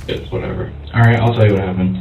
It's whatever. Alright, I'll tell you what happened.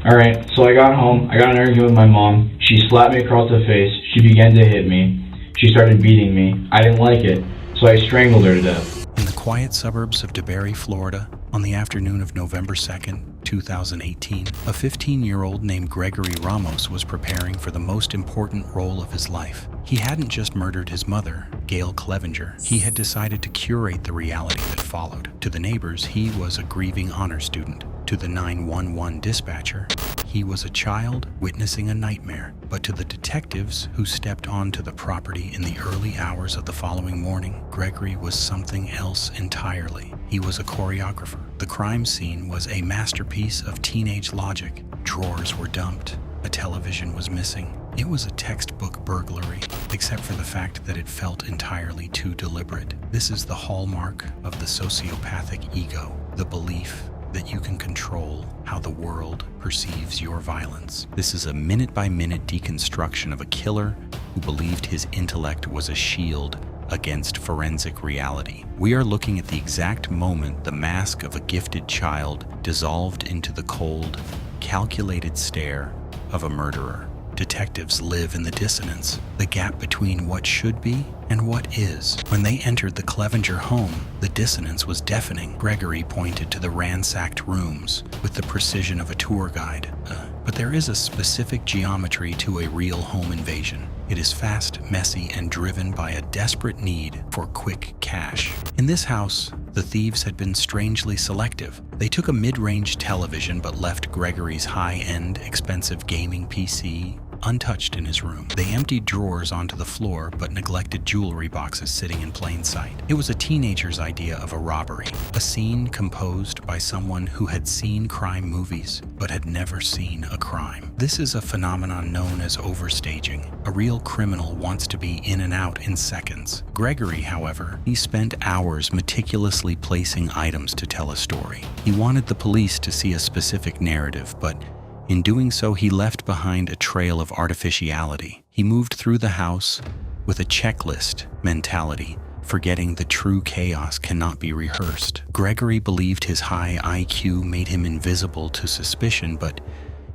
Alright, so I got home, I got in an argument with my mom, she slapped me across the face, she began to hit me, she started beating me, I didn't like it, so I strangled her to death. In the quiet suburbs of DeBary, Florida, on the afternoon of November 2nd, 2018, a 15-year-old named Gregory Ramos was preparing for the most important role of his life. He hadn't just murdered his mother, Gail Cleavenger. He had decided to curate the reality that followed. To the neighbors, he was a grieving honor student. To the 911 dispatcher, he was a child witnessing a nightmare. But to the detectives who stepped onto the property in the early hours of the following morning, Gregory was something else entirely. He was a choreographer. The crime scene was a masterpiece of teenage logic. Drawers were dumped. A television was missing. It was a textbook burglary, except for the fact that it felt entirely too deliberate. This is the hallmark of the sociopathic ego, the belief that you can control how the world perceives your violence. This is a minute-by-minute deconstruction of a killer who believed his intellect was a shield against forensic reality. We are looking at the exact moment the mask of a gifted child dissolved into the cold, calculated stare of a murderer. Detectives live in the dissonance, the gap between what should be and what is. When they entered the Cleavenger home, the dissonance was deafening. Gregory pointed to the ransacked rooms with the precision of a tour guide. But there is a specific geometry to a real home invasion. It is fast, messy, and driven by a desperate need for quick cash. In this house, the thieves had been strangely selective. They took a mid-range television but left Gregory's high-end, expensive gaming PC untouched in his room. They emptied drawers onto the floor but neglected jewelry boxes sitting in plain sight. It was a teenager's idea of a robbery, a scene composed by someone who had seen crime movies but had never seen a crime. This is a phenomenon known as overstaging. A real criminal wants to be in and out in seconds. Gregory, however, he spent hours meticulously placing items to tell a story. He wanted the police to see a specific narrative, but in doing so, he left behind a trail of artificiality. He moved through the house with a checklist mentality, forgetting the true chaos cannot be rehearsed. Gregory believed his high IQ made him invisible to suspicion, but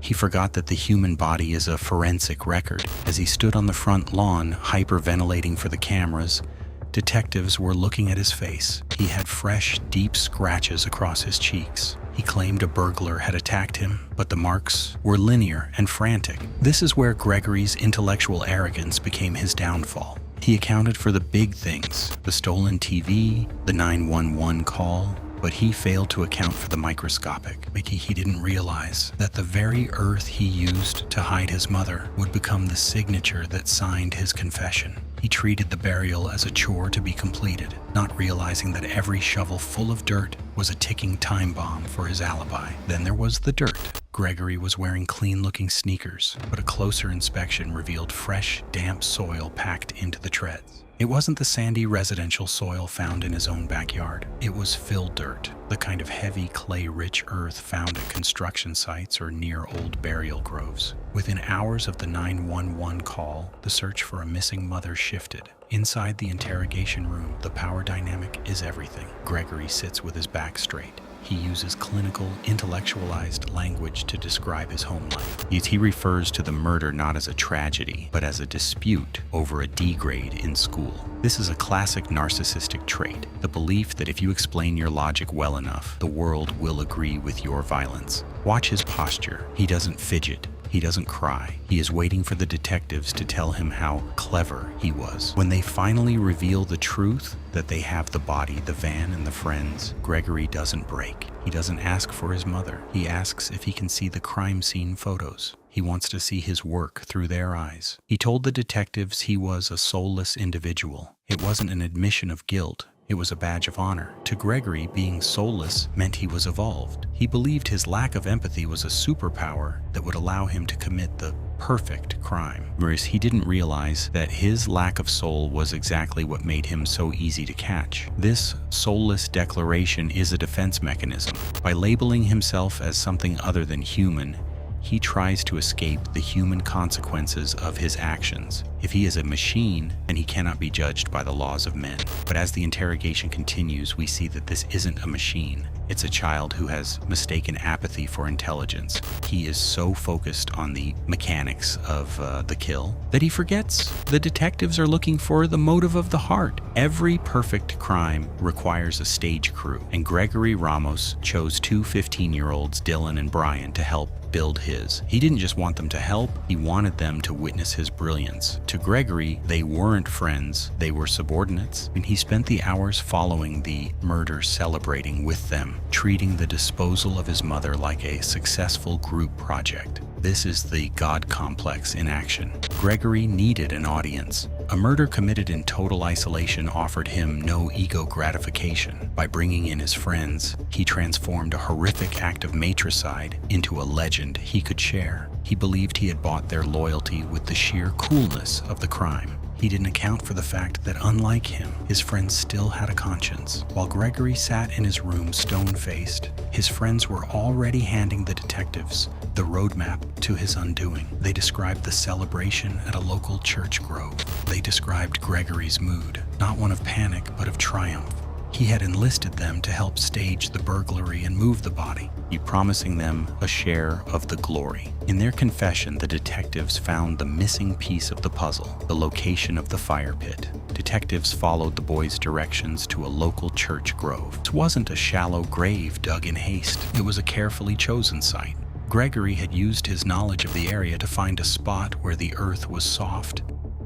he forgot that the human body is a forensic record. As he stood on the front lawn, hyperventilating for the cameras, detectives were looking at his face. He had fresh, deep scratches across his cheeks. He claimed a burglar had attacked him, but the marks were linear and frantic. This is where Gregory's intellectual arrogance became his downfall. He accounted for the big things, the stolen TV, the 911 call, but he failed to account for the microscopic. He didn't realize that the very earth he used to hide his mother would become the signature that signed his confession. He treated the burial as a chore to be completed, not realizing that every shovel full of dirt was a ticking time bomb for his alibi. Then there was the dirt. Gregory was wearing clean-looking sneakers, but a closer inspection revealed fresh, damp soil packed into the treads. It wasn't the sandy residential soil found in his own backyard. It was fill dirt, the kind of heavy clay-rich earth found at construction sites or near old burial groves. Within hours of the 911 call, the search for a missing mother shifted. Inside the interrogation room, the power dynamic is everything. Gregory sits with his back straight. He uses clinical, intellectualized language to describe his home life. He refers to the murder not as a tragedy, but as a dispute over a D grade in school. This is a classic narcissistic trait, the belief that if you explain your logic well enough, the world will agree with your violence. Watch his posture. He doesn't fidget. He doesn't cry. He is waiting for the detectives to tell him how clever he was. When they finally reveal the truth, that they have the body, the van, and the friends, Gregory doesn't break. He doesn't ask for his mother. He asks if he can see the crime scene photos. He wants to see his work through their eyes. He told the detectives he was a soulless individual. It wasn't an admission of guilt. It was a badge of honor. To Gregory, being soulless meant he was evolved. He believed his lack of empathy was a superpower that would allow him to commit the perfect crime. Whereas he didn't realize that his lack of soul was exactly what made him so easy to catch. This soulless declaration is a defense mechanism. By labeling himself as something other than human, he tries to escape the human consequences of his actions. If he is a machine, then he cannot be judged by the laws of men. But as the interrogation continues, we see that this isn't a machine. It's a child who has mistaken apathy for intelligence. He is so focused on the mechanics of the kill that he forgets the detectives are looking for the motive of the heart. Every perfect crime requires a stage crew, and Gregory Ramos chose two 15-year-olds, Dylan and Brian, to help build his. He didn't just want them to help, he wanted them to witness his brilliance. To Gregory, they weren't friends, they were subordinates, and he spent the hours following the murder celebrating with them, treating the disposal of his mother like a successful group project. This is the God complex in action. Gregory needed an audience. A murder committed in total isolation offered him no ego gratification. By bringing in his friends, he transformed a horrific act of matricide into a legend he could share. He believed he had bought their loyalty with the sheer coolness of the crime. He didn't account for the fact that, unlike him, his friends still had a conscience. While Gregory sat in his room stone-faced, his friends were already handing the detectives the roadmap to his undoing. They described the celebration at a local church grove. They described Gregory's mood, not one of panic, but of triumph. He had enlisted them to help stage the burglary and move the body, promising them a share of the glory. In their confession, the detectives found the missing piece of the puzzle, the location of the fire pit. Detectives followed the boys' directions to a local church grove. It wasn't a shallow grave dug in haste. It was a carefully chosen site. Gregory had used his knowledge of the area to find a spot where the earth was soft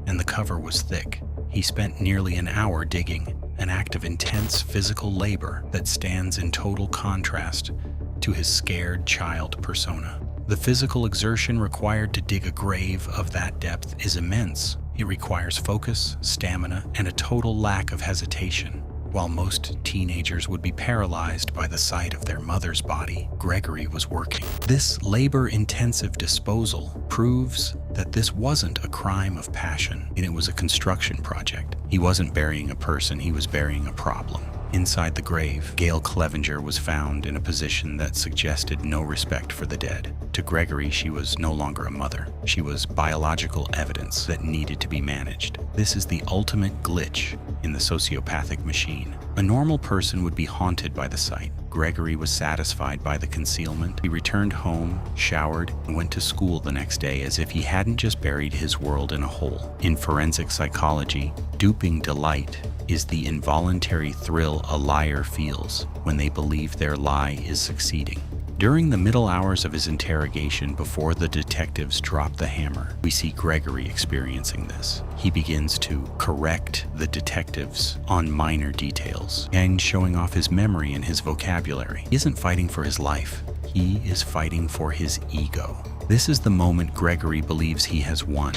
and the cover was thick. He spent nearly an hour digging, an act of intense physical labor that stands in total contrast to his scared child persona. The physical exertion required to dig a grave of that depth is immense. It requires focus, stamina, and a total lack of hesitation. While most teenagers would be paralyzed by the sight of their mother's body, Gregory was working. This labor-intensive disposal proves that this wasn't a crime of passion, and it was a construction project. He wasn't burying a person, he was burying a problem. Inside the grave, Gail Cleavenger was found in a position that suggested no respect for the dead. To Gregory, she was no longer a mother. She was biological evidence that needed to be managed. This is the ultimate glitch in the sociopathic machine. A normal person would be haunted by the sight. Gregory was satisfied by the concealment. He returned home, showered, and went to school the next day as if he hadn't just buried his world in a hole. In forensic psychology, duping delight is the involuntary thrill a liar feels when they believe their lie is succeeding. During the middle hours of his interrogation before the detectives drop the hammer, we see Gregory experiencing this. He begins to correct the detectives on minor details and showing off his memory and his vocabulary. He isn't fighting for his life, he is fighting for his ego. This is the moment Gregory believes he has won.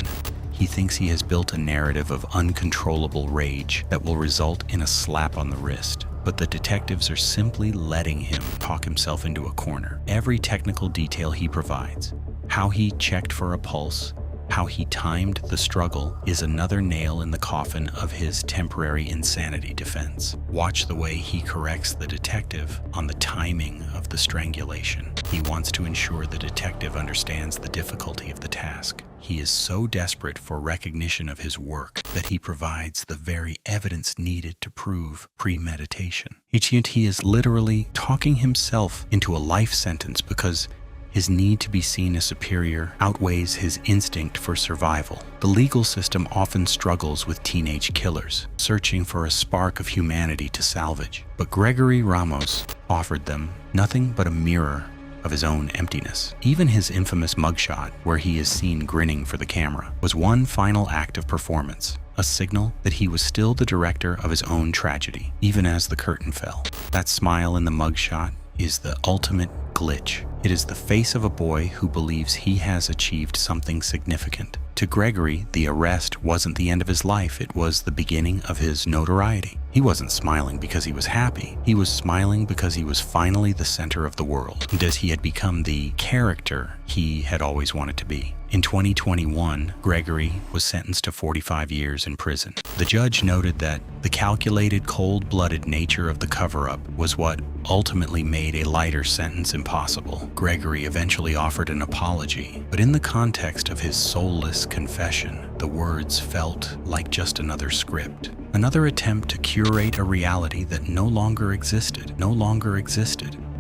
He thinks he has built a narrative of uncontrollable rage that will result in a slap on the wrist. But the detectives are simply letting him talk himself into a corner. Every technical detail he provides, how he checked for a pulse, how he timed the struggle, is another nail in the coffin of his temporary insanity defense. Watch the way he corrects the detective on the timing of the strangulation. He wants to ensure the detective understands the difficulty of the task. He is so desperate for recognition of his work that he provides the very evidence needed to prove premeditation. He is literally talking himself into a life sentence because his need to be seen as superior outweighs his instinct for survival. The legal system often struggles with teenage killers, searching for a spark of humanity to salvage. But Gregory Ramos offered them nothing but a mirror of his own emptiness. Even his infamous mugshot, where he is seen grinning for the camera, was one final act of performance, a signal that he was still the director of his own tragedy, even as the curtain fell. That smile in the mugshot is the ultimate glitch. It is the face of a boy who believes he has achieved something significant. To Gregory, the arrest wasn't the end of his life, it was the beginning of his notoriety. He wasn't smiling because he was happy. He was smiling because he was finally the center of the world, and as he had become the character he had always wanted to be. In 2021, Gregory was sentenced to 45 years in prison. The judge noted that the calculated, cold-blooded nature of the cover-up was what ultimately made a lighter sentence impossible. Gregory eventually offered an apology, but in the context of his soulless confession, the words felt like just another script. Another attempt to curate a reality that no longer existed.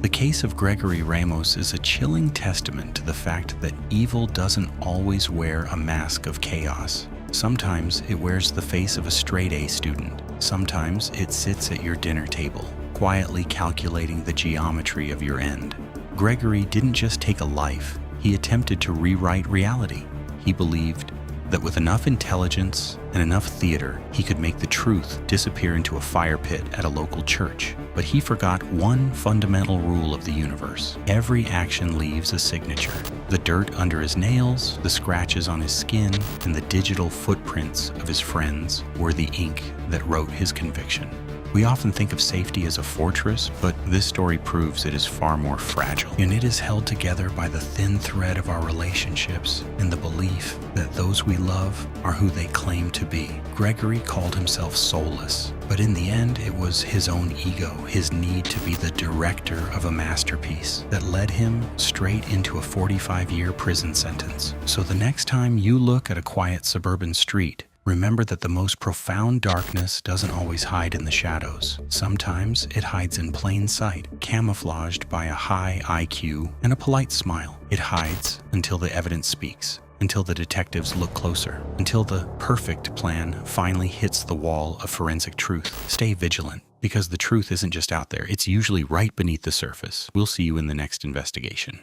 The case of Gregory Ramos is a chilling testament to the fact that evil doesn't always wear a mask of chaos. Sometimes it wears the face of a straight-A student. Sometimes it sits at your dinner table, quietly calculating the geometry of your end. Gregory didn't just take a life, he attempted to rewrite reality. He believed that with enough intelligence and enough theater, he could make the truth disappear into a fire pit at a local church. But he forgot one fundamental rule of the universe. Every action leaves a signature. The dirt under his nails, the scratches on his skin, and the digital footprints of his friends were the ink that wrote his conviction. We often think of safety as a fortress, but this story proves it is far more fragile. And it is held together by the thin thread of our relationships and the belief that those we love are who they claim to be. Gregory called himself soulless, but in the end, it was his own ego, his need to be the director of a masterpiece, that led him straight into a 45-year prison sentence. So the next time you look at a quiet suburban street, remember that the most profound darkness doesn't always hide in the shadows. Sometimes it hides in plain sight, camouflaged by a high IQ and a polite smile. It hides until the evidence speaks, until the detectives look closer, until the perfect plan finally hits the wall of forensic truth. Stay vigilant, because the truth isn't just out there, it's usually right beneath the surface. We'll see you in the next investigation.